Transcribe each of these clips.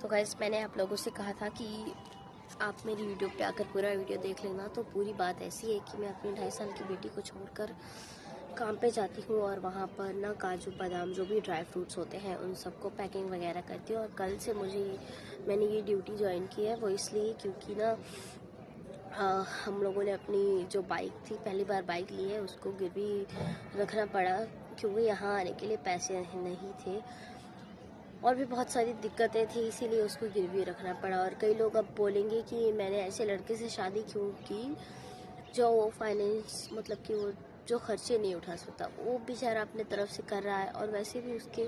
तो गाइस मैंने आप लोगों से कहा था कि आप मेरी वीडियो पे आकर पूरा वीडियो देख लेना। तो पूरी बात ऐसी है कि मैं अपनी 2.5 साल की बेटी को छोड़कर काम पे जाती हूँ और वहाँ पर ना काजू बादाम जो भी ड्राई फ्रूट्स होते हैं उन सबको पैकिंग वगैरह करती हूँ। और कल से मैंने ये ड्यूटी ज्वाइन की है, वो इसलिए क्योंकि ना हम लोगों ने अपनी जो बाइक थी, पहली बार बाइक ली है, उसको गिरवी रखना पड़ा क्योंकि यहाँ आने के लिए पैसे नहीं थे और भी बहुत सारी दिक्कतें थी, इसीलिए उसको गिरवी रखना पड़ा। और कई लोग अब बोलेंगे कि मैंने ऐसे लड़के से शादी क्यों की जो फाइनेंस मतलब कि वो जो खर्चे नहीं उठा सकता, वो बेचारा अपने तरफ से कर रहा है। और वैसे भी उसके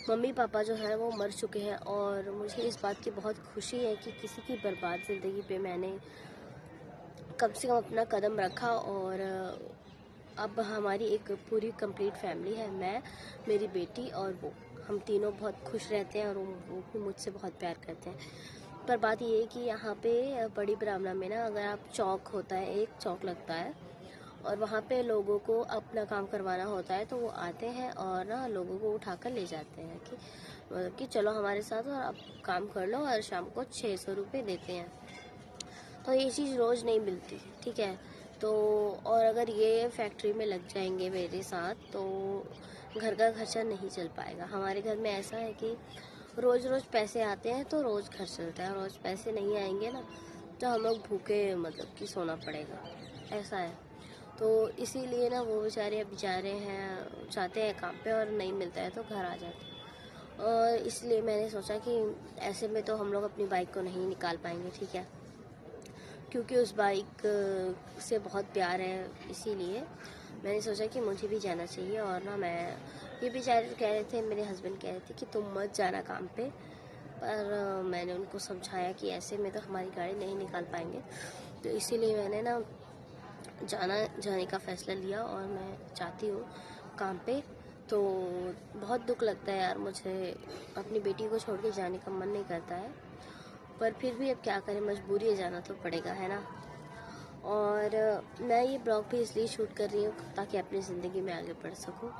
मम्मी पापा जो है वो मर चुके हैं और मुझे इस बात की बहुत खुशी है कि किसी की बर्बाद ज़िंदगी पे मैंने कम से कम अपना कदम रखा। और अब हमारी एक पूरी कंप्लीट फैमिली है, मैं, मेरी बेटी और वो। हम तीनों बहुत खुश रहते हैं और वो भी मुझसे बहुत प्यार करते हैं। पर बात ये है कि यहाँ पे बड़ी ब्राह्मणा में ना, अगर आप चौक होता है, एक चौक लगता है और वहाँ पे लोगों को अपना काम करवाना होता है, तो वो आते हैं और ना लोगों को उठाकर ले जाते हैं कि मतलब कि चलो हमारे साथ और आप काम कर लो, और शाम को 600 रुपये देते हैं। तो ये चीज़ रोज़ नहीं मिलती, ठीक है। तो और अगर ये फैक्ट्री में लग जाएंगे मेरे साथ तो घर का खर्चा नहीं चल पाएगा। हमारे घर में ऐसा है कि रोज़ रोज़ पैसे आते हैं तो रोज़ खर्च चलता है, रोज़ पैसे नहीं आएंगे ना तो हम लोग भूखे मतलब कि सोना पड़ेगा, ऐसा है। तो इसीलिए ना वो बेचारे अब जा रहे हैं, जाते हैं काम पे और नहीं मिलता है तो घर आ जाते हैं। और इसलिए मैंने सोचा कि ऐसे में तो हम लोग अपनी बाइक को नहीं निकाल पाएंगे, ठीक है, क्योंकि उस बाइक से बहुत प्यार है। इसीलिए मैंने सोचा कि मुझे भी जाना चाहिए। और ना ये बेचारे कह रहे थे, मेरे हस्बैंड कह रहे थे कि तुम मत जाना काम पे, पर मैंने उनको समझाया कि ऐसे में तो हमारी गाड़ी नहीं निकाल पाएंगे। तो इसीलिए मैंने ना जाने का फ़ैसला लिया और मैं चाहती हूँ काम पे। तो बहुत दुख लगता है यार, मुझे अपनी बेटी को छोड़ के जाने का मन नहीं करता है, पर फिर भी अब क्या करें, मजबूरी है, जाना तो पड़ेगा, है ना। और मैं ये ब्लॉग भी इसलिए शूट कर रही हूँ ताकि अपनी ज़िंदगी में आगे बढ़ सकूँ।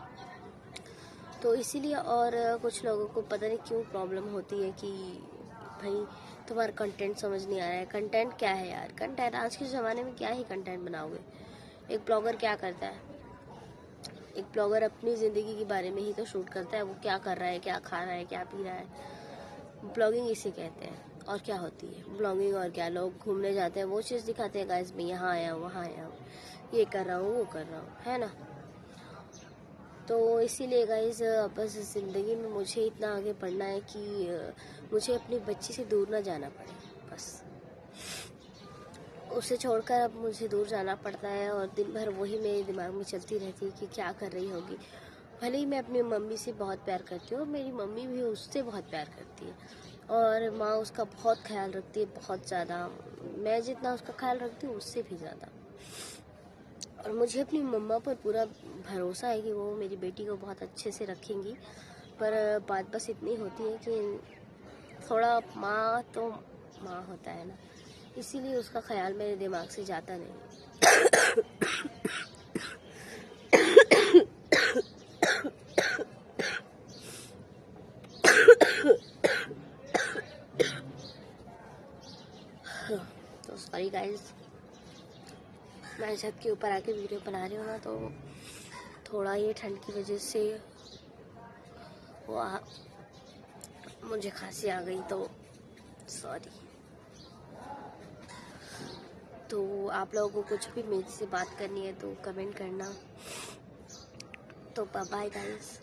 तो इसीलिए, और कुछ लोगों को पता नहीं क्यों प्रॉब्लम होती है कि भाई तुम्हारा कंटेंट समझ नहीं आ रहा है। कंटेंट क्या है यार, कंटेंट आज के ज़माने में क्या ही कंटेंट बनाओगे। एक ब्लॉगर क्या करता है, एक ब्लॉगर अपनी ज़िंदगी के बारे में ही तो शूट करता है, वो क्या कर रहा है, क्या खा रहा है, क्या पी रहा है। ब्लॉगिंग इसे कहते हैं। और क्या होती है ब्लॉगिंग, और क्या, लोग घूमने जाते हैं, वो चीज़ दिखाते हैं, गाइस मैं यहाँ आया हूँ, वहाँ आया हूँ, ये कर रहा हूँ, वो कर रहा हूँ, है ना। तो इसीलिए गाइस बस ज़िंदगी में मुझे इतना आगे बढ़ना है कि मुझे अपनी बच्ची से दूर ना जाना पड़े, बस। उसे छोड़कर अब मुझे दूर जाना पड़ता है और दिन भर वही मेरे दिमाग में चलती रहती है कि क्या कर रही होगी। भले ही मैं अपनी मम्मी से बहुत प्यार करती हूँ और मेरी मम्मी भी उससे बहुत प्यार करती है और माँ उसका बहुत ख्याल रखती है, बहुत ज़्यादा। मैं जितना उसका ख्याल रखती हूँ उससे भी ज़्यादा। और मुझे अपनी मम्मा पर पूरा भरोसा है कि वो मेरी बेटी को बहुत अच्छे से रखेंगी। पर बात बस इतनी होती है कि थोड़ा माँ तो माँ होता है ना, इसीलिए उसका ख्याल मेरे दिमाग से जाता नहीं। तो सॉरी गाइस, मैं छत के ऊपर आके वीडियो बना रही हूँ ना, तो थोड़ा ये ठंड की वजह से मुझे खांसी आ गई, तो सॉरी। तो आप लोगों को कुछ भी मेरे से बात करनी है तो कमेंट करना। तो बाय गाइस।